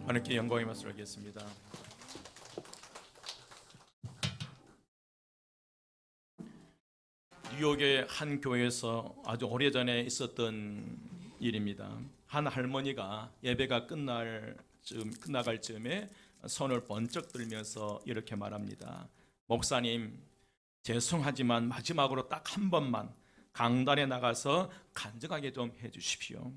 하나님께 영광의 말씀을 하겠습니다. 뉴욕의 한 교회에서 아주 오래전에 있었던 일입니다. 한 할머니가 예배가 끝나갈 즈음에 손을 번쩍 들면서 이렇게 말합니다. 목사님, 죄송하지만 마지막으로 딱 한 번만 강단에 나가서 간증하게 좀 해주십시오.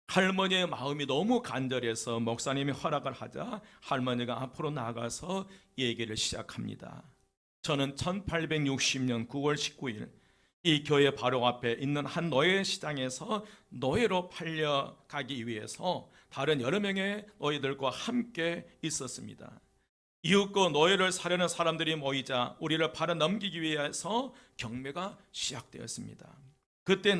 할머니의 마음이 너무 간절해서 목사님이 허락을 하자 할머니가 앞으로 나가서 얘기를 시작합니다. 저는 1860년 9월 19일 이 교회 바로 앞에 있는 한 노예 시장에서 노예로 팔려가기 위해서 다른 여러 명의 노예들과 함께 있었습니다. 이윽고 노예를 사려는 사람들이 모이자 우리를 팔아 넘기기 위해서 경매가 시작되었습니다. 그때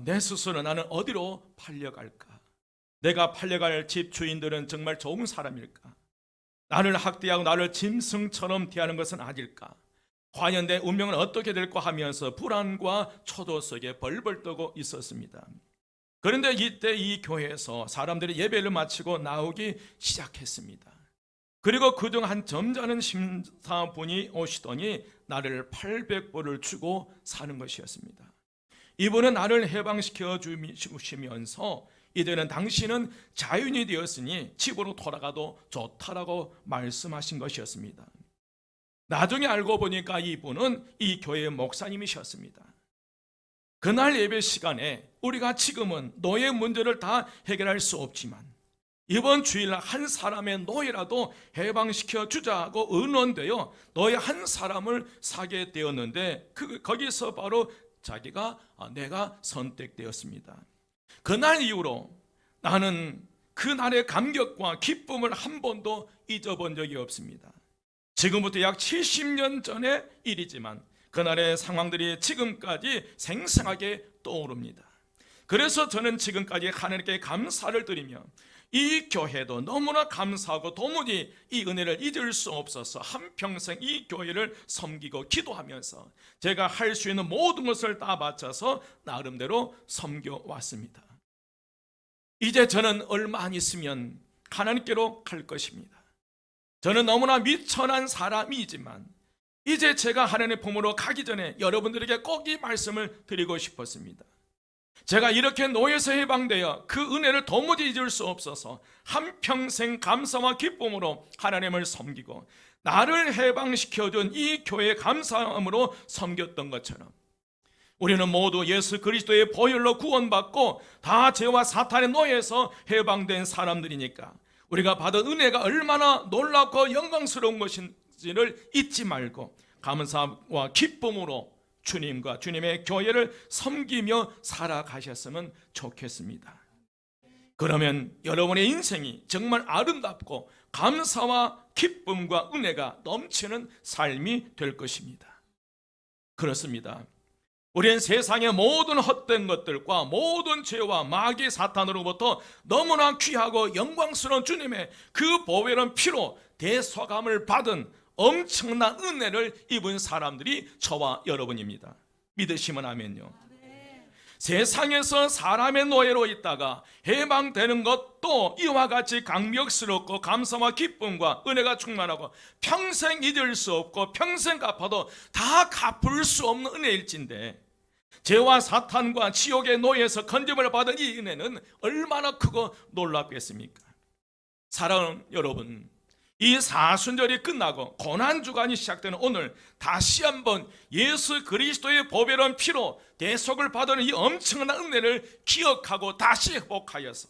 내 스스로 나는 어디로 팔려갈까? 내가 팔려갈 집 주인들은 정말 좋은 사람일까? 나를 학대하고 나를 짐승처럼 대하는 것은 아닐까? 과연 내 운명은 어떻게 될까 하면서 불안과 초도 속에 벌벌 떠고 있었습니다. 그런데 이때 이 교회에서 사람들이 예배를 마치고 나오기 시작했습니다. 그리고 그중 한 점잖은 심사분이 오시더니 나를 800불을 주고 사는 것이었습니다. 이분은 나를 해방시켜 주시면서 이제는 당신은 자유인이 되었으니 집으로 돌아가도 좋다라고 말씀하신 것이었습니다. 나중에 알고 보니까 이분은 이 교회의 목사님이셨습니다. 그날 예배 시간에 우리가 지금은 노예 문제를 다 해결할 수 없지만 이번 주일날 한 사람의 노예라도 해방시켜 주자고 의논되어 노예 한 사람을 사게 되었는데 거기서 바로 내가 선택되었습니다. 그날 이후로 나는 그날의 감격과 기쁨을 한 번도 잊어본 적이 없습니다. 지금부터 약 70년 전의 일이지만 그날의 상황들이 지금까지 생생하게 떠오릅니다. 그래서 저는 지금까지 하나님께 감사를 드리며 이 교회도 너무나 감사하고 도무지 이 은혜를 잊을 수 없어서 한평생 이 교회를 섬기고 기도하면서 제가 할 수 있는 모든 것을 다 바쳐서 나름대로 섬겨왔습니다. 이제 저는 얼마 안 있으면 하나님께로 갈 것입니다. 저는 너무나 미천한 사람이지만 이제 제가 하나님의 품으로 가기 전에 여러분들에게 꼭 이 말씀을 드리고 싶었습니다. 제가 이렇게 노예에서 해방되어 그 은혜를 도무지 잊을 수 없어서 한평생 감사와 기쁨으로 하나님을 섬기고 나를 해방시켜준 이 교회의 감사함으로 섬겼던 것처럼 우리는 모두 예수 그리스도의 보혈로 구원받고 다 죄와 사탄의 노예에서 해방된 사람들이니까 우리가 받은 은혜가 얼마나 놀랍고 영광스러운 것인지를 잊지 말고 감사와 기쁨으로 주님과 주님의 교회를 섬기며 살아가셨으면 좋겠습니다. 그러면 여러분의 인생이 정말 아름답고 감사와 기쁨과 은혜가 넘치는 삶이 될 것입니다. 그렇습니다. 우리는 세상의 모든 헛된 것들과 모든 죄와 마귀 사탄으로부터 너무나 귀하고 영광스러운 주님의 그 보혈의 피로 대속함을 받은 엄청난 은혜를 입은 사람들이 저와 여러분입니다. 믿으시면 아멘요. 세상에서 사람의 노예로 있다가 해방되는 것도 이와 같이 감격스럽고 감사와 기쁨과 은혜가 충만하고 평생 잊을 수 없고 평생 갚아도 다 갚을 수 없는 은혜일진데 죄와 사탄과 지옥의 노예에서 건짐을 받은 이 은혜는 얼마나 크고 놀랍겠습니까? 사랑하는 여러분, 이 사순절이 끝나고 고난주간이 시작되는 오늘 다시 한번 예수 그리스도의 보배로운 피로 대속을 받은 이 엄청난 은혜를 기억하고 다시 회복하여서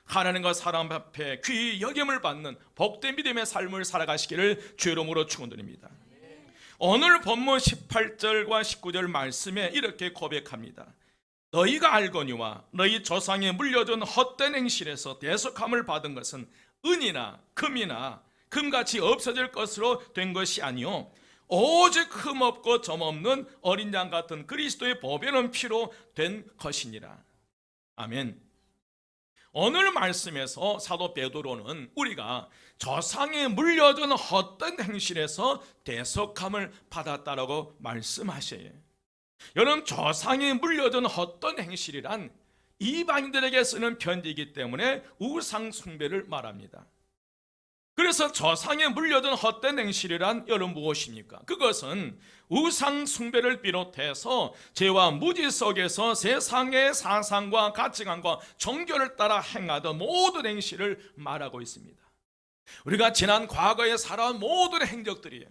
하나님과 사람 앞에 귀히 여김을 받는 복된 믿음의 삶을 살아가시기를 주의 이름으로 축원드립니다. 오늘 본문 18절과 19절 말씀에 이렇게 고백합니다. 너희가 알거니와 너희 조상이 물려준 헛된 행실에서 대속함을 받은 것은 은이나 금이나 금같이 없어질 것으로 된 것이 아니요 오직 흠없고 점없는 어린 양 같은 그리스도의 보배로운 피로 된 것이니라. 아멘. 오늘 말씀에서 사도 베드로는 우리가 조상이 물려준 헛된 행실에서 대속함을 받았다라고 말씀하셔요. 여러분, 조상이 물려준 헛된 행실이란 이방인들에게 쓰는 편지이기 때문에 우상 숭배를 말합니다. 그래서 조상에 물려든 헛된 행실이란 여러분 무엇입니까? 그것은 우상 숭배를 비롯해서 죄와 무지 속에서 세상의 사상과 가치관과 종교를 따라 행하던 모든 행실을 말하고 있습니다. 우리가 지난 과거에 살아온 모든 행적들이에요.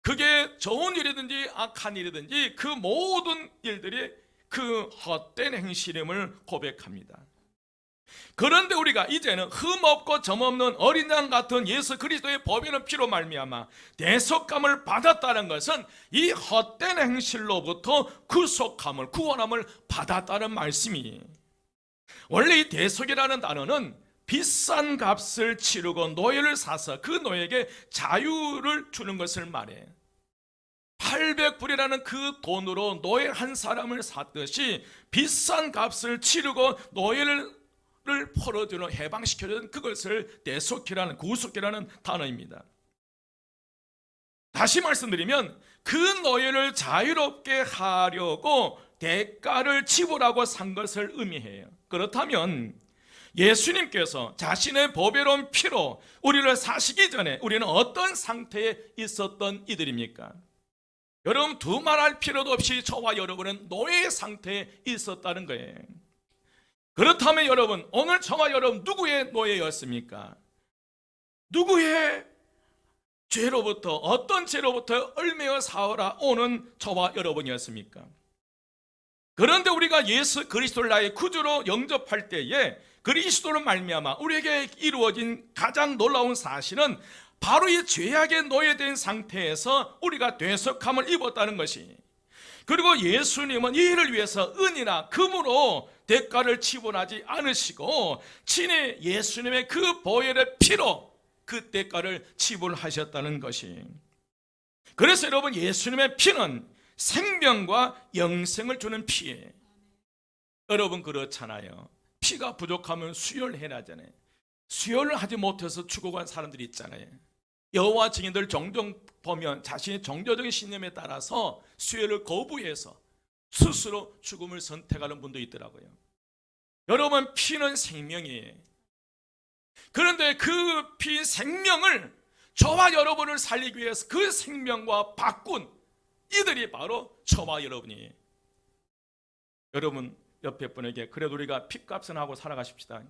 그게 좋은 일이든지 악한 일이든지 그 모든 일들이 그 헛된 행실임을 고백합니다. 그런데 우리가 이제는 흠없고 점없는 어린 양 같은 예수 그리스도의 보배는 피로 말미암아 대속감을 받았다는 것은 이 헛된 행실로부터 구속함을, 구원함을 받았다는 말씀이. 원래 이 대속이라는 단어는 비싼 값을 치르고 노예를 사서 그 노예에게 자유를 주는 것을 말해. 800불이라는 그 돈으로 노예 한 사람을 샀듯이 비싼 값을 치르고 노예를 풀어주는, 해방시켜주는 그것을 대속이라는, 구속이라는 단어입니다. 다시 말씀드리면 그 노예를 자유롭게 하려고 대가를 지불하고 산 것을 의미해요. 그렇다면 예수님께서 자신의 보배로운 피로 우리를 사시기 전에 우리는 어떤 상태에 있었던 이들입니까? 여러분, 두말할 필요도 없이 저와 여러분은 노예 상태에 있었다는 거예요. 그렇다면 여러분, 오늘 저와 여러분 누구의 노예였습니까? 누구의 죄로부터, 어떤 죄로부터 얽매여 살아 오는 저와 여러분이었습니까? 그런데 우리가 예수 그리스도를 나의 구주로 영접할 때에 그리스도로 말미암아 우리에게 이루어진 가장 놀라운 사실은 바로 이 죄악의 노예된 상태에서 우리가 대속함을 입었다는 것이, 그리고 예수님은 이 일을 위해서 은이나 금으로 대가를 지불하지 않으시고 친히 예수님의 그 보혈의 피로 그 대가를 지불하셨다는 것이. 그래서 여러분, 예수님의 피는 생명과 영생을 주는 피예요. 여러분 그렇잖아요. 피가 부족하면 수혈해야 하잖아요. 수혈을 하지 못해서 죽어간 사람들이 있잖아요. 여호와 증인들 종종 보면 자신의 종교적인 신념에 따라서 수혈을 거부해서 스스로 죽음을 선택하는 분도 있더라고요. 여러분, 피는 생명이에요. 그런데 그 피 생명을 저와 여러분을 살리기 위해서 그 생명과 바꾼 이들이 바로 저와 여러분이에요. 여러분 옆에 분에게 그래도 우리가 피값은 하고 살아가십시다.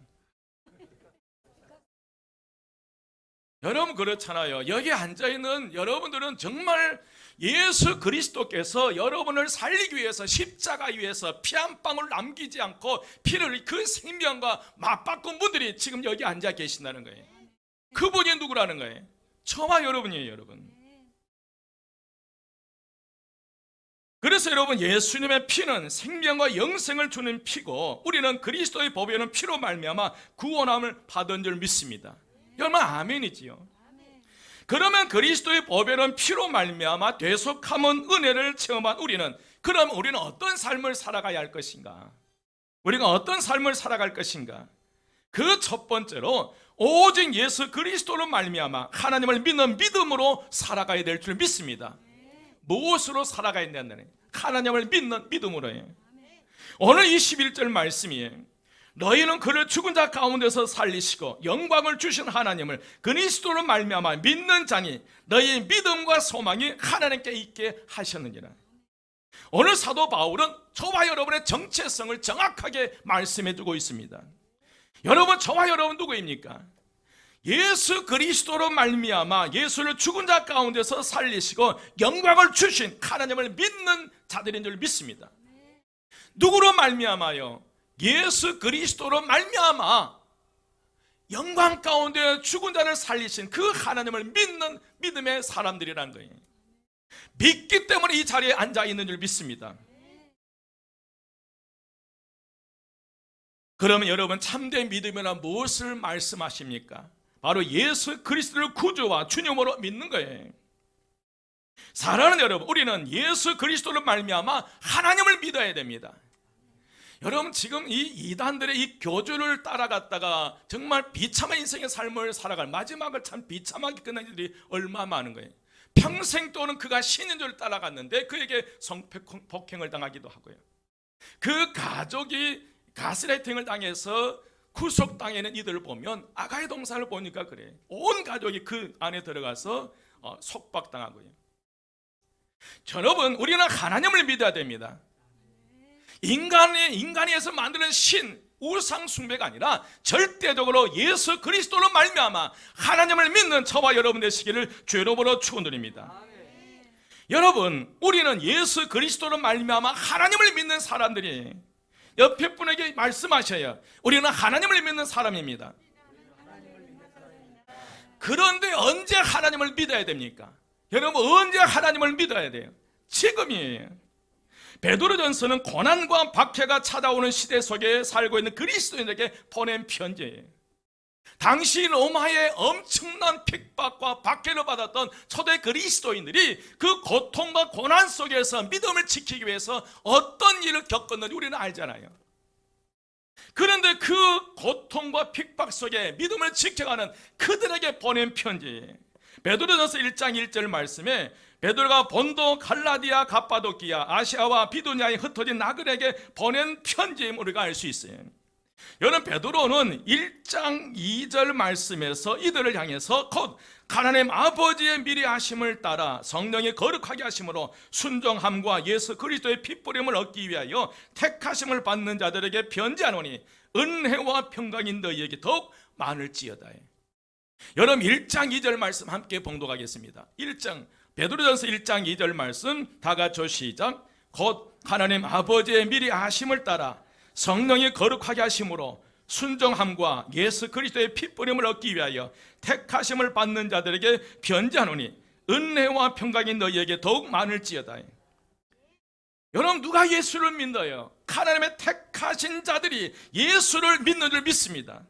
여러분 그렇잖아요. 여기 앉아있는 여러분들은 정말 예수 그리스도께서 여러분을 살리기 위해서 십자가 위에서 피 한 방울 남기지 않고 피를 그 생명과 맞바꾼 분들이 지금 여기 앉아 계신다는 거예요. 그분이 누구라는 거예요? 저와 여러분이에요, 여러분. 그래서 여러분, 예수님의 피는 생명과 영생을 주는 피고 우리는 그리스도의 보배는 피로 말미암아 구원함을 받은 줄 믿습니다. 여러분 아멘이지요. 그러면 그리스도의 보배는 피로 말미암아 되속함은 은혜를 체험한 우리는, 그럼 우리는 어떤 삶을 살아가야 할 것인가? 우리가 어떤 삶을 살아갈 것인가? 그 첫 번째로 오직 예수 그리스도로 말미암아 하나님을 믿는 믿음으로 살아가야 될 줄 믿습니다. 무엇으로 살아가야 된다는? 하나님을 믿는 믿음으로요. 오늘 21절 말씀이에요. 너희는 그를 죽은 자 가운데서 살리시고 영광을 주신 하나님을 그리스도로 말미암아 믿는 자니 너희의 믿음과 소망이 하나님께 있게 하셨느니라. 오늘 사도 바울은 저와 여러분의 정체성을 정확하게 말씀해 주고 있습니다. 여러분, 저와 여러분 누구입니까? 예수 그리스도로 말미암아 예수를 죽은 자 가운데서 살리시고 영광을 주신 하나님을 믿는 자들인 줄 믿습니다. 누구로 말미암아요? 예수 그리스도로 말미암아 영광 가운데 죽은 자를 살리신 그 하나님을 믿는 믿음의 사람들이라는 거예요. 믿기 때문에 이 자리에 앉아 있는 줄 믿습니다. 그러면 여러분, 참된 믿음이란 무엇을 말씀하십니까? 바로 예수 그리스도를 구주와 주님으로 믿는 거예요. 사랑하는 여러분, 우리는 예수 그리스도를 말미암아 하나님을 믿어야 됩니다. 여러분, 지금 이 이단들의 이 교주를 따라갔다가 정말 비참한 인생의 삶을 살아갈, 마지막을 참 비참하게 끝난 이들이 얼마나 많은 거예요. 평생 동안 그가 신인 줄 따라갔는데 그에게 성폭행을 당하기도 하고요. 그 가족이 가스라이팅을 당해서 구속당하는 이들을 보면 아가의 동산을 보니까 그래. 온 가족이 그 안에 들어가서 속박당하고요. 여러분, 우리는 하나님을 믿어야 됩니다. 인간에서 만드는 신, 우상 숭배가 아니라 절대적으로 예수 그리스도로 말미암아 하나님을 믿는 저와 여러분 되시기를 주님으로 축원드립니다. 여러분, 우리는 예수 그리스도로 말미암아 하나님을 믿는 사람들이, 옆에 분에게 말씀하셔요. 우리는 하나님을 믿는 사람입니다. 그런데 언제 하나님을 믿어야 됩니까? 여러분, 언제 하나님을 믿어야 돼요? 지금이에요. 베드로전서는 고난과 박해가 찾아오는 시대 속에 살고 있는 그리스도인에게 보낸 편지예요. 당시 로마의 엄청난 핍박과 박해를 받았던 초대 그리스도인들이 그 고통과 고난 속에서 믿음을 지키기 위해서 어떤 일을 겪었는지 우리는 알잖아요. 그런데 그 고통과 핍박 속에 믿음을 지켜가는 그들에게 보낸 편지, 베드로전서 1장 1절 말씀에 베드로가 본도, 갈라디아, 갑바도기아, 아시아와 비두냐에 흩어진 나그네에게 보낸 편지임을 우리가 알 수 있어요. 여러분, 베드로는 1장 2절 말씀에서 이들을 향해서 곧 하나님 아버지의 미리 하심을 따라 성령이 거룩하게 하심으로 순종함과 예수 그리스도의 핏부림을 얻기 위하여 택하심을 받는 자들에게 편지하노니 은혜와 평강이 너희에게 더욱 많을지어다. 여러분, 1장 2절 말씀 함께 봉독하겠습니다. 베드로전서 1장 2절 말씀 다 같이 시작. 곧 하나님 아버지의 미리 하심을 따라 성령이 거룩하게 하심으로 순종함과 예수 그리스도의 핏부림을 얻기 위하여 택하심을 받는 자들에게 편지하노니 은혜와 평강이 너희에게 더욱 많을지어다. 여러분, 누가 예수를 믿어요? 하나님의 택하신 자들이 예수를 믿는 줄 믿습니다.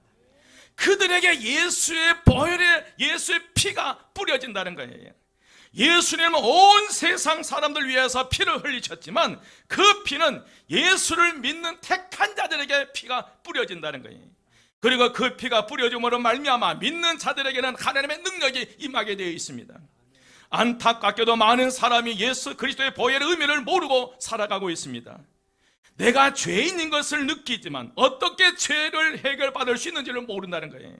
그들에게 예수의 보혈에 예수의 피가 뿌려진다는 거예요. 예수님은 온 세상 사람들 위해서 피를 흘리셨지만 그 피는 예수를 믿는 택한 자들에게 피가 뿌려진다는 거예요. 그리고 그 피가 뿌려짐으로 말미암아 믿는 자들에게는 하나님의 능력이 임하게 되어 있습니다. 안타깝게도 많은 사람이 예수 그리스도의 보혈의 의미를 모르고 살아가고 있습니다. 내가 죄인인 것을 느끼지만 어떻게 죄를 해결받을 수 있는지를 모른다는 거예요.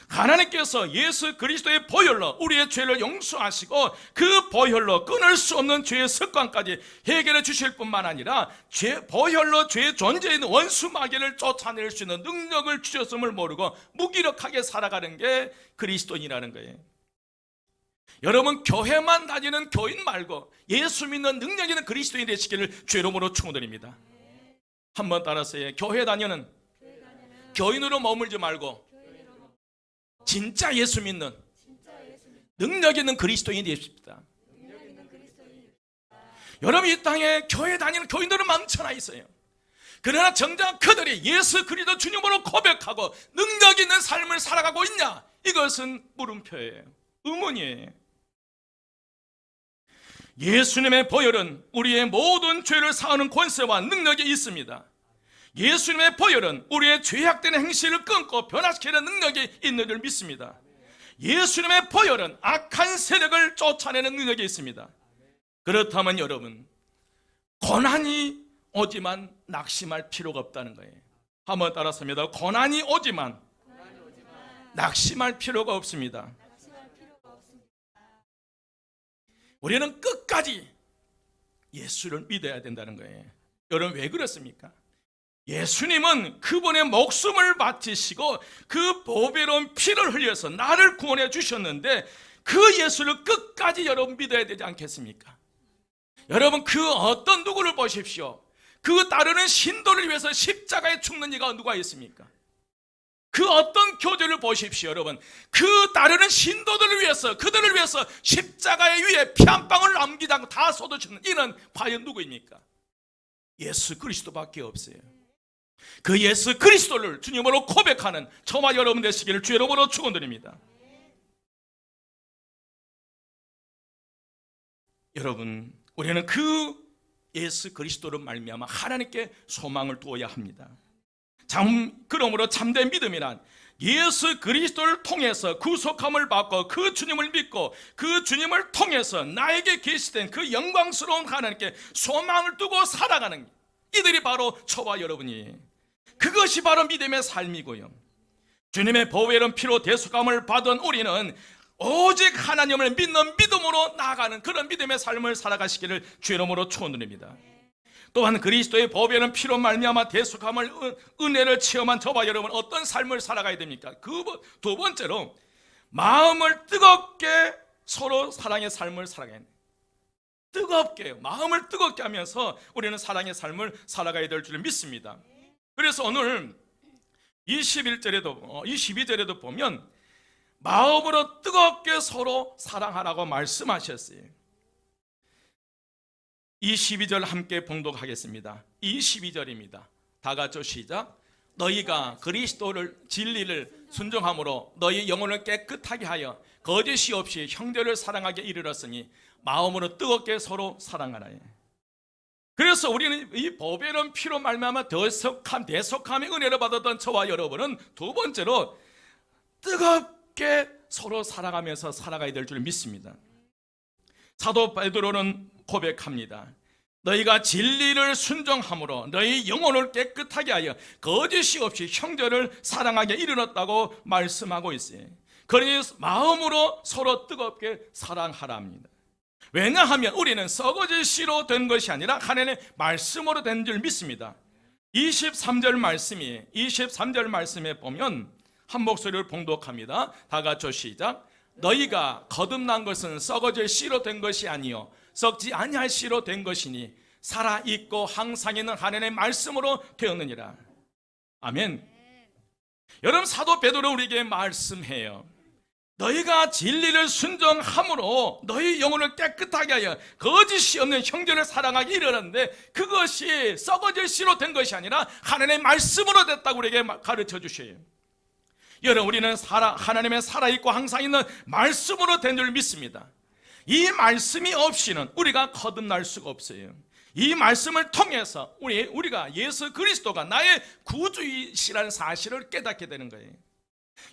하나님께서 예수 그리스도의 보혈로 우리의 죄를 용서하시고 그 보혈로 끊을 수 없는 죄의 습관까지 해결해 주실 뿐만 아니라 보혈로 죄의 존재에 있는 원수 마귀를 쫓아낼 수 있는 능력을 주셨음을 모르고 무기력하게 살아가는 게 그리스도인이라는 거예요. 여러분, 교회만 다니는 교인 말고 예수 믿는 능력 있는 그리스도인이 되시기를 주의 이름으로 축원드립니다. 한번 따라서요. 교회 다니는 교인으로 머물지 말고 진짜 예수 믿는 능력 있는 그리스도인이 되십시다. 여러분, 이 땅에 교회 다니는 교인들은 많잖아 있어요. 그러나 정작 그들이 예수 그리스도 주님으로 고백하고 능력 있는 삶을 살아가고 있냐? 이것은 물음표예요. 의문이에요. 예수님의 보혈은 우리의 모든 죄를 사하는 권세와 능력이 있습니다. 예수님의 보혈은 우리의 죄악된 행실을 끊고 변화시키는 능력이 있는 줄 믿습니다. 예수님의 보혈은 악한 세력을 쫓아내는 능력이 있습니다. 그렇다면 여러분, 고난이 오지만 낙심할 필요가 없다는 거예요. 한번 따라서입니다. 고난이 오지만 낙심할 필요가 없습니다. 우리는 끝까지 예수를 믿어야 된다는 거예요. 여러분, 왜 그렇습니까? 예수님은 그분의 목숨을 바치시고 그 보배로운 피를 흘려서 나를 구원해 주셨는데 그 예수를 끝까지 여러분 믿어야 되지 않겠습니까? 여러분, 그 어떤 누구를 보십시오. 그 따르는 신도를 위해서 십자가에 죽는 이가 누가 있습니까? 그 어떤 교제를 보십시오. 여러분, 그 따르는 신도들을 위해서, 그들을 위해서 십자가의 위에 피 한 방울 남기지 않고 다 쏟아주는 이는 과연 누구입니까? 예수 그리스도밖에 없어요. 그 예수 그리스도를 주님으로 고백하는 저와 여러분 되시기를 주의 이름으로 축원드립니다. 여러분, 우리는 그 예수 그리스도를 말미암아 하나님께 소망을 두어야 합니다. 그러므로 참된 믿음이란 예수 그리스도를 통해서 구속함을 받고 그 주님을 믿고 그 주님을 통해서 나에게 계시된 그 영광스러운 하나님께 소망을 두고 살아가는 이들이 바로 저와 여러분이 그것이 바로 믿음의 삶이고요. 주님의 보혈은 피로 대속함을 받은 우리는 오직 하나님을 믿는 믿음으로 나아가는 그런 믿음의 삶을 살아가시기를 주의 이름으로 축원드립니다. 또한 그리스도의 보혈은 피로 말미암아 대속함을 은혜를 체험한 저와 여러분 어떤 삶을 살아가야 됩니까? 두 번째로 마음을 뜨겁게 서로 사랑의 삶을 살아가야 합니다. 뜨겁게 마음을 뜨겁게 하면서 우리는 사랑의 삶을 살아가야 될 줄 믿습니다. 그래서 오늘 22절에도 보면 마음으로 뜨겁게 서로 사랑하라고 말씀하셨어요. 22절 함께 봉독하겠습니다. 22절입니다. 다 같이 시작. 너희가 그리스도를 진리를 순종함으로 너희 영혼을 깨끗하게 하여 거짓이 없이 형제를 사랑하게 이르렀으니 마음으로 뜨겁게 서로 사랑하라. 그래서 우리는 이 보배는 피로 말미암아 대속함의 은혜를 받았던 저와 여러분은 두 번째로 뜨겁게 서로 사랑하면서 살아가야 될 줄 믿습니다. 사도 베드로는 고백합니다. 너희가 진리를 순종함으로 너희 영혼을 깨끗하게 하여 거짓이 없이 형제를 사랑하게 이르렀다고 말씀하고 있어요. 그러니 마음으로 서로 뜨겁게 사랑하라 합니다. 왜냐하면 우리는 썩어질 씨로 된 것이 아니라 하나님의 말씀으로 된 줄 믿습니다. 23절 말씀에 보면 한 목소리를 봉독합니다. 다 같이 시작. 너희가 거듭난 것은 썩어질 씨로 된 것이 아니요 썩지 아니할 씨로 된 것이니 살아있고 항상 있는 하나님의 말씀으로 되었느니라. 아멘. 여러분 사도 베드로 우리에게 말씀해요. 너희가 진리를 순종함으로 너희 영혼을 깨끗하게 하여 거짓이 없는 형제를 사랑하기 이르렀는데 그것이 썩어질 씨로 된 것이 아니라 하나님의 말씀으로 됐다고 우리에게 가르쳐 주셔요. 여러분 우리는 하나님의 살아있고 항상 있는 말씀으로 된 줄 믿습니다. 이 말씀이 없이는 우리가 거듭날 수가 없어요. 이 말씀을 통해서 우리가 예수 그리스도가 나의 구주이시라는 사실을 깨닫게 되는 거예요.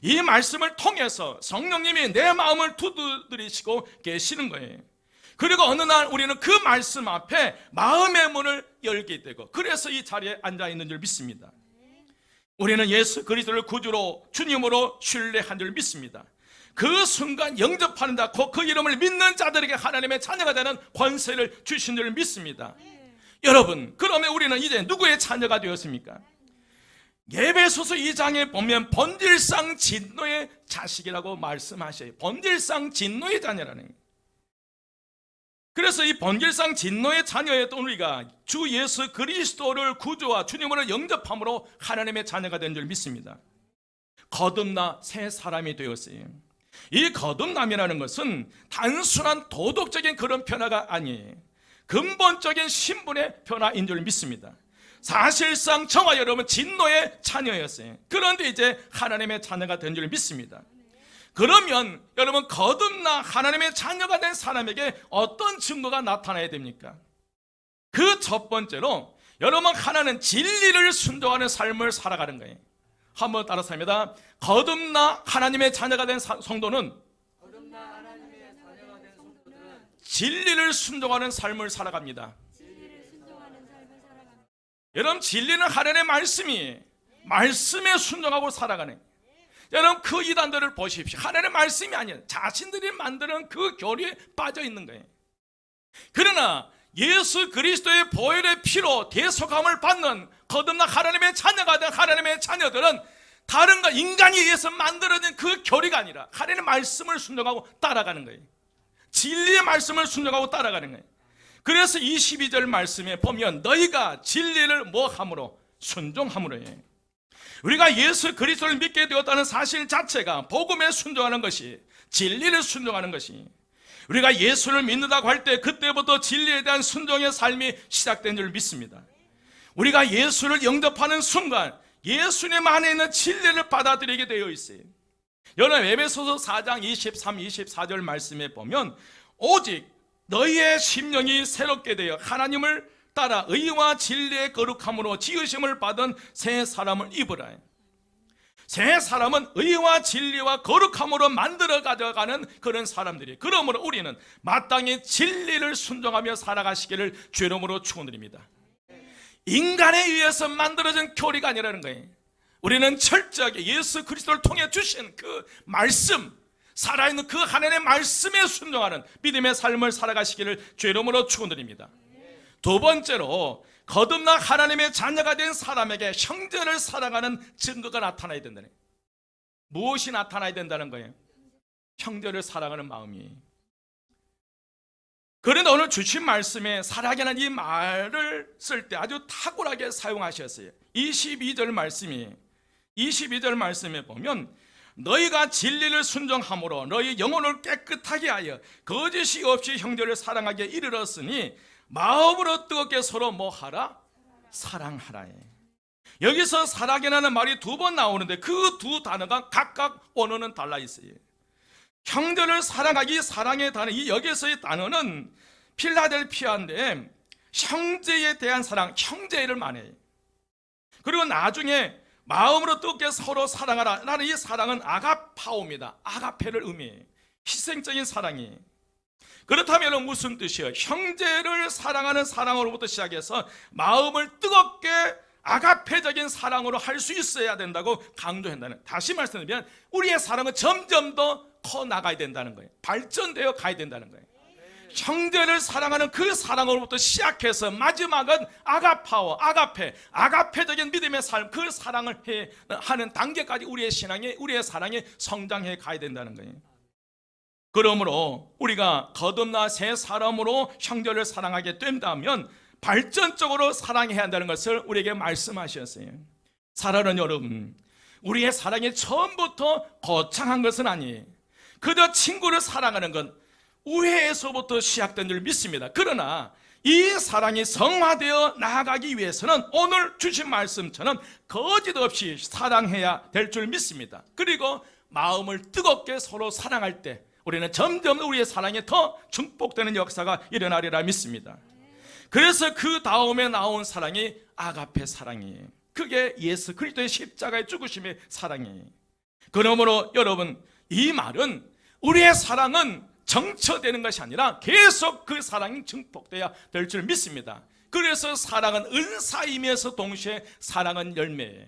이 말씀을 통해서 성령님이 내 마음을 두드리시고 계시는 거예요. 그리고 어느 날 우리는 그 말씀 앞에 마음의 문을 열게 되고 그래서 이 자리에 앉아 있는 줄 믿습니다. 우리는 예수 그리스도를 구주로 주님으로 신뢰한 줄 믿습니다. 그 순간 영접하는 자, 그 이름을 믿는 자들에게 하나님의 자녀가 되는 권세를 주신 줄 믿습니다. 여러분, 그러면 우리는 이제 누구의 자녀가 되었습니까? 에베소서 2장에 보면 본질상 진노의 자식이라고 말씀하셔요. 본질상 진노의 자녀라는 거예요. 그래서 이 본질상 진노의 자녀였던 우리가 주 예수 그리스도를 구주와 주님으로 영접함으로 하나님의 자녀가 된 줄 믿습니다. 거듭나 새 사람이 되었어요. 이 거듭남이라는 것은 단순한 도덕적인 그런 변화가 아니에요. 근본적인 신분의 변화인 줄 믿습니다. 사실상 저와 여러분 진노의 자녀였어요. 그런데 이제 하나님의 자녀가 된 줄 믿습니다. 그러면 여러분 거듭나 하나님의 자녀가 된 사람에게 어떤 증거가 나타나야 됩니까? 그 첫 번째로 여러분 하나는 진리를 순종하는 삶을 살아가는 거예요. 한번 따라서 합니다. 거듭나 하나님의 자녀가 된 성도는 진리를 순종하는 삶을 살아갑니다. 여러분 진리는 하나님의 말씀이 말씀에 순종하고 살아가는. 여러분 그 이단들을 보십시오. 하나님의 말씀이 아니에요. 자신들이 만드는 그 교리에 빠져 있는 거예요. 그러나 예수 그리스도의 보혈의 피로 대속함을 받는 거듭나 하나님의 자녀가 된 하나님의 자녀들은 다른 것 인간에 의해서 만들어진 그 교리가 아니라 하나님의 말씀을 순종하고 따라가는 거예요. 진리의 말씀을 순종하고 따라가는 거예요. 그래서 22절 말씀에 보면 너희가 진리를 뭐함으로? 순종함으로 해요. 우리가 예수 그리스도를 믿게 되었다는 사실 자체가 복음에 순종하는 것이, 진리를 순종하는 것이, 우리가 예수를 믿는다고 할 때 그때부터 진리에 대한 순종의 삶이 시작된 줄 믿습니다. 우리가 예수를 영접하는 순간 예수님 안에 있는 진리를 받아들이게 되어 있어요. 여러분 에베소서 4장 23, 24절 말씀에 보면 오직 너희의 심령이 새롭게 되어 하나님을 따라 의와 진리의 거룩함으로 지으심을 받은 새 사람을 입으라. 새 사람은 의와 진리와 거룩함으로 만들어 가져가는 그런 사람들이. 그러므로 우리는 마땅히 진리를 순종하며 살아가시기를 주의 이름으로 축원드립니다. 인간에 의해서 만들어진 교리가 아니라는 거예요. 우리는 철저하게 예수 그리스도를 통해 주신 그 말씀, 살아있는 그 하나님의 말씀에 순종하는 믿음의 삶을 살아가시기를 주의 이름으로 축원드립니다. 두 번째로 거듭나 하나님의 자녀가 된 사람에게 형제를 사랑하는 증거가 나타나야 된다는 거예요. 무엇이 나타나야 된다는 거예요? 형제를 사랑하는 마음이. 그런데 오늘 주신 말씀에 사랑이라는 이 말을 쓸 때 아주 탁월하게 사용하셨어요. 22절 말씀에 보면 너희가 진리를 순종함으로 너희 영혼을 깨끗하게 하여 거짓이 없이 형제를 사랑하게 이르렀으니 마음으로 뜨겁게 서로 뭐하라? 사랑하라. 여기서 사랑이라는 말이 두 번 나오는데 그 두 단어가 각각 언어는 달라 있어요. 형제를 사랑하기, 사랑의 단어, 이 여기서의 단어는 필라델피아인데 형제에 대한 사랑, 형제를 말해요. 그리고 나중에 마음으로 뜨겁게 서로 사랑하라 라는 이 사랑은 아가파오입니다. 아가페를 의미해요. 희생적인 사랑이. 그렇다면 무슨 뜻이에요? 형제를 사랑하는 사랑으로부터 시작해서 마음을 뜨겁게 아가페적인 사랑으로 할 수 있어야 된다고 강조한다는. 다시 말씀드리면 우리의 사랑은 점점 더 커 나가야 된다는 거예요. 발전되어 가야 된다는 거예요. 형제를 사랑하는 그 사랑으로부터 시작해서 마지막은 아가파워, 아가페적인 믿음의 삶, 그 사랑을 하는 단계까지 우리의 신앙이, 우리의 사랑이 성장해 가야 된다는 거예요. 그러므로 우리가 거듭나 새 사람으로 형제를 사랑하게 된다면 발전적으로 사랑해야 한다는 것을 우리에게 말씀하셨어요. 사랑하는 여러분, 우리의 사랑이 처음부터 거창한 것은 아니에요. 그저 친구를 사랑하는 건 우애에서부터 시작된 줄 믿습니다. 그러나 이 사랑이 성화되어 나아가기 위해서는 오늘 주신 말씀처럼 거짓 없이 사랑해야 될 줄 믿습니다. 그리고 마음을 뜨겁게 서로 사랑할 때 우리는 점점 우리의 사랑이 더 증폭되는 역사가 일어나리라 믿습니다. 그래서 그 다음에 나온 사랑이 아가페 사랑이에요. 그게 예수 그리스도의 십자가의 죽으심의 사랑이에요. 그러므로 여러분, 이 말은 우리의 사랑은 정처되는 것이 아니라 계속 그 사랑이 증폭돼야 될 줄 믿습니다. 그래서 사랑은 은사이면서 동시에 사랑은 열매예요.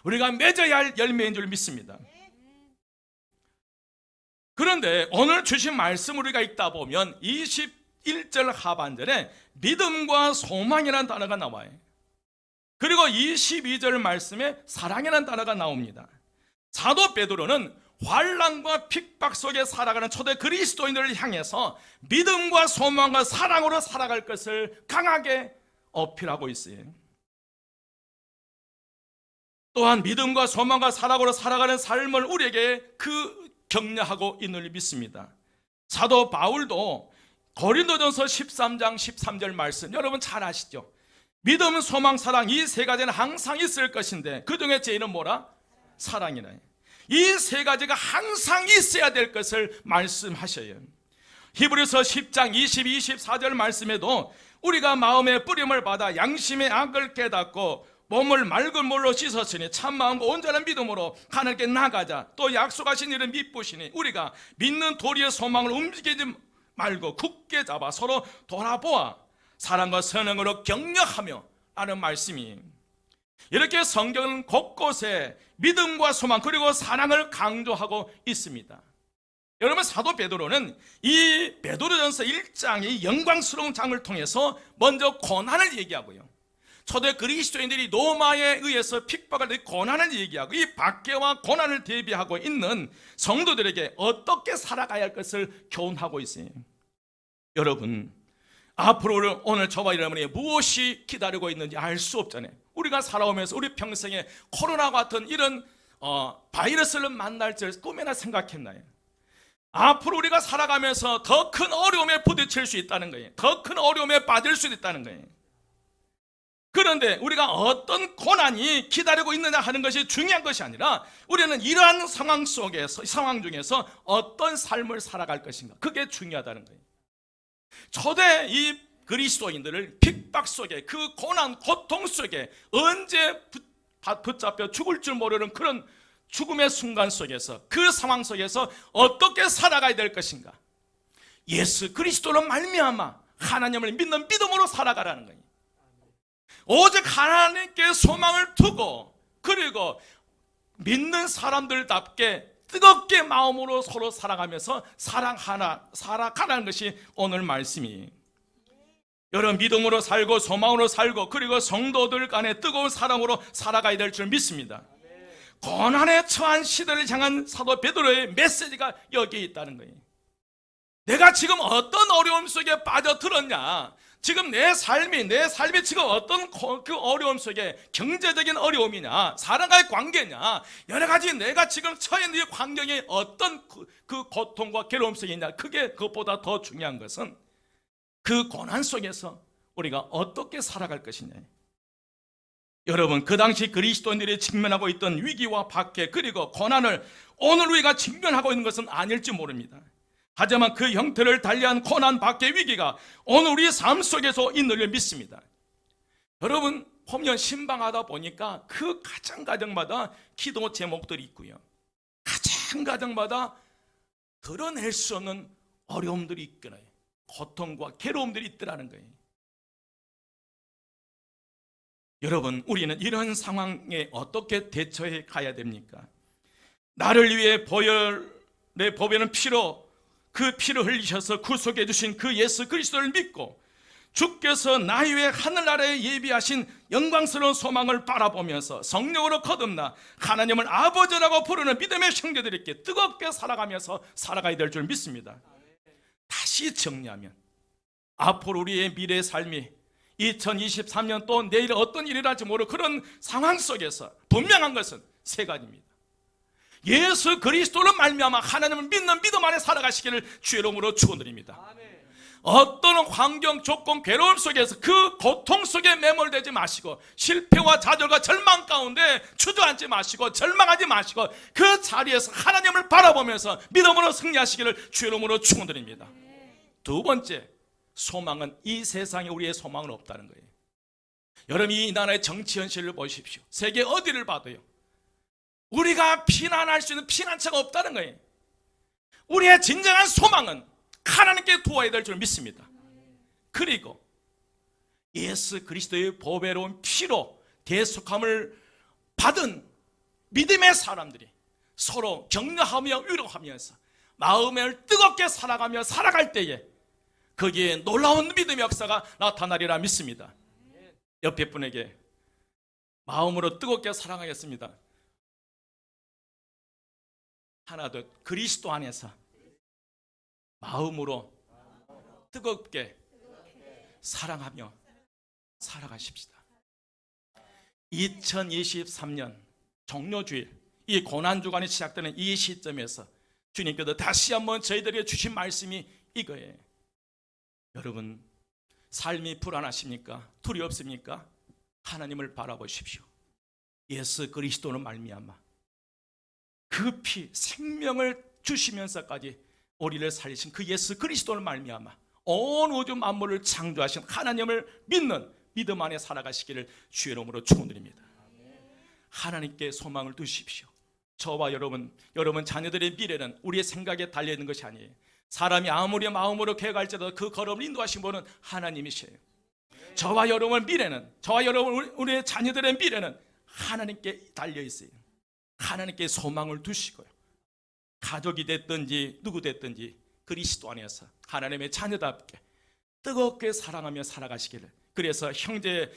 우리가 맺어야 할 열매인 줄 믿습니다. 그런데 오늘 주신 말씀 우리가 읽다 보면 21절 하반절에 믿음과 소망이라는 단어가 나와요. 그리고 22절 말씀에 사랑이라는 단어가 나옵니다. 사도 베드로는 환난과 핍박 속에 살아가는 초대 그리스도인들을 향해서 믿음과 소망과 사랑으로 살아갈 것을 강하게 어필하고 있어요. 또한 믿음과 소망과 사랑으로 살아가는 삶을 우리에게 격려하고 있는 줄 믿습니다. 사도 바울도 고린도전서 13장 13절 말씀 여러분 잘 아시죠? 믿음, 소망, 사랑 이 세 가지는 항상 있을 것인데 그 중에 제일은 뭐라? 사랑이라. 이 세 가지가 항상 있어야 될 것을 말씀하셔요. 히브리서 10장 22, 24절 말씀에도 우리가 마음의 뿌림을 받아 양심의 악을 깨닫고 몸을 맑은 물로 씻었으니 참마음과 온전한 믿음으로 하나님께 나가자. 또 약속하신 일을 믿으시니 우리가 믿는 도리의 소망을 움직이지 말고 굳게 잡아 서로 돌아보아 사랑과 선행으로 격려하며 하는 말씀이, 이렇게 성경은 곳곳에 믿음과 소망 그리고 사랑을 강조하고 있습니다. 여러분, 사도 베드로는 이 베드로전서 1장의 영광스러운 장을 통해서 먼저 고난을 얘기하고요, 초대 그리스도인들이 로마에 의해서 핍박을 받는 고난을 얘기하고 이 박해와 고난을 대비하고 있는 성도들에게 어떻게 살아가야 할 것을 교훈하고 있어요. 여러분, 앞으로 오늘 저와 여러분이 무엇이 기다리고 있는지 알 수 없잖아요. 우리가 살아오면서 우리 평생에 코로나 같은 이런 바이러스를 만날 줄 꿈에나 생각했나요? 앞으로 우리가 살아가면서 더 큰 어려움에 부딪힐 수 있다는 거예요. 더 큰 어려움에 빠질 수 있다는 거예요. 그런데 우리가 어떤 고난이 기다리고 있느냐 하는 것이 중요한 것이 아니라 우리는 이러한 상황 중에서 어떤 삶을 살아갈 것인가, 그게 중요하다는 거예요. 초대 이 그리스도인들을 핍박 속에, 그 고난 고통 속에 언제 붙잡혀 죽을 줄 모르는 그런 죽음의 순간 속에서, 그 상황 속에서 어떻게 살아가야 될 것인가, 예수 그리스도로 말미암아 하나님을 믿는 믿음으로 살아가라는 거예요. 오직 하나님께 소망을 두고 그리고 믿는 사람들답게 뜨겁게 마음으로 서로 살아가면서 살아가는 것이 오늘 말씀이에요. 여러분 믿음으로 살고 소망으로 살고 그리고 성도들 간의 뜨거운 사랑으로 살아가야 될 줄 믿습니다. 고난에 처한 시대를 향한 사도 베드로의 메시지가 여기에 있다는 거예요. 내가 지금 어떤 어려움 속에 빠져들었냐, 지금 내 삶이 지금 어떤 그 어려움 속에 경제적인 어려움이냐, 사람과의 관계냐, 여러 가지 내가 지금 처해 있는 환경이 어떤 그 고통과 괴로움 속에 있냐, 그것보다 더 중요한 것은 그 고난 속에서 우리가 어떻게 살아갈 것이냐. 여러분 그 당시 그리스도인들이 직면하고 있던 위기와 박해 그리고 고난을 오늘 우리가 직면하고 있는 것은 아닐지 모릅니다. 하지만 그 형태를 달리한 고난 박해 위기가 오늘 우리 삶 속에서 있는 줄 믿습니다. 여러분 보면 신방하다 보니까 그 가정마다 기도 제목들이 있고요, 가정마다 드러낼 수 없는 어려움들이 있거나 고통과 괴로움들이 있더라는 거예요. 여러분 우리는 이런 상황에 어떻게 대처해 가야 됩니까? 나를 위해 내 보배는 피로 그 피를 흘리셔서 구속해 주신 그 예수 그리스도를 믿고 주께서 나의 위해 하늘나라에 예비하신 영광스러운 소망을 바라보면서 성령으로 거듭나 하나님을 아버지라고 부르는 믿음의 형제들에게 뜨겁게 살아가면서 살아가야 될 줄 믿습니다. 다시 정리하면 앞으로 우리의 미래의 삶이 2023년 또 내일 어떤 일이 날지 모르는 그런 상황 속에서 분명한 것은 세 가지입니다. 예수 그리스도로 말미암아 하나님을 믿는 믿음 안에 살아가시기를 주의 이름으로 축원드립니다. 어떤 환경, 조건, 괴로움 속에서 그 고통 속에 매몰되지 마시고 실패와 좌절과 절망 가운데 주저앉지 마시고 절망하지 마시고 그 자리에서 하나님을 바라보면서 믿음으로 승리하시기를 주의 이름으로 축원드립니다. 두 번째, 소망은 이 세상에 우리의 소망은 없다는 거예요. 여러분 이 나라의 정치 현실을 보십시오. 세계 어디를 봐도요, 우리가 피난할 수 있는 피난처가 없다는 거예요. 우리의 진정한 소망은 하나님께 도와야 될 줄 믿습니다. 그리고 예수 그리스도의 보배로운 피로 대속함을 받은 믿음의 사람들이 서로 격려하며 위로하면서 마음을 뜨겁게 살아가며 살아갈 때에 거기에 놀라운 믿음의 역사가 나타나리라 믿습니다. 옆에 분에게 마음으로 뜨겁게 사랑하겠습니다. 하나 더, 그리스도 안에서 마음으로 뜨겁게 사랑하며 살아가십시다. 2023년 종료주일, 이 고난주간이 시작되는 이 시점에서 주님께서 다시 한번 저희들에게 주신 말씀이 이거예요. 여러분 삶이 불안하십니까? 두렵습니까? 하나님을 바라보십시오. 예수 그리스도는 말미암아 그 피 생명을 주시면서까지 우리를 살리신 그 예수 그리스도는 말미암아 온 우주 만물을 창조하신 하나님을 믿는 믿음 안에 살아가시기를 주의 이름으로 축원드립니다. 하나님께 소망을 두십시오. 저와 여러분 자녀들의 미래는 우리의 생각에 달려있는 것이 아니에요. 사람이 아무리 마음으로 계획할지라도 그 걸음을 인도하신 분은 하나님이세요. 저와 여러분 미래는, 저와 여러분 우리의 자녀들의 미래는 하나님께 달려있어요. 하나님께 소망을 두시고요, 가족이 됐든지 누구 됐든지 그리스도 안에서 하나님의 자녀답게 뜨겁게 사랑하며 살아가시기를, 그래서 형제의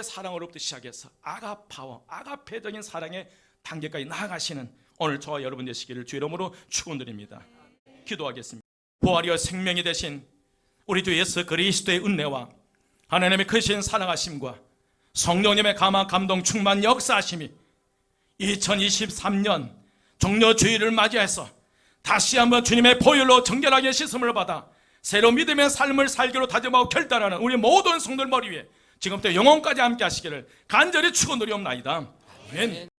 사랑으로부터 시작해서 아가페적인 사랑의 단계까지 나아가시는 오늘 저와 여러분 되시기를 주의 이름으로 축원드립니다. 기도하겠습니다. 부활이여 생명이 되신 우리 주 예수 그리스도의 은혜와 하나님의 크신 사랑하심과 성령님의 감화 감동 충만 역사하심이 2023년 종료주일을 맞이해서 다시 한번 주님의 보혈로 정결하게 씻음을 받아 새로운 믿음의 삶을 살기로 다짐하고 결단하는 우리 모든 성도들 머리 위에 지금부터 영원까지 함께 하시기를 간절히 축원드리옵나이다. 아멘.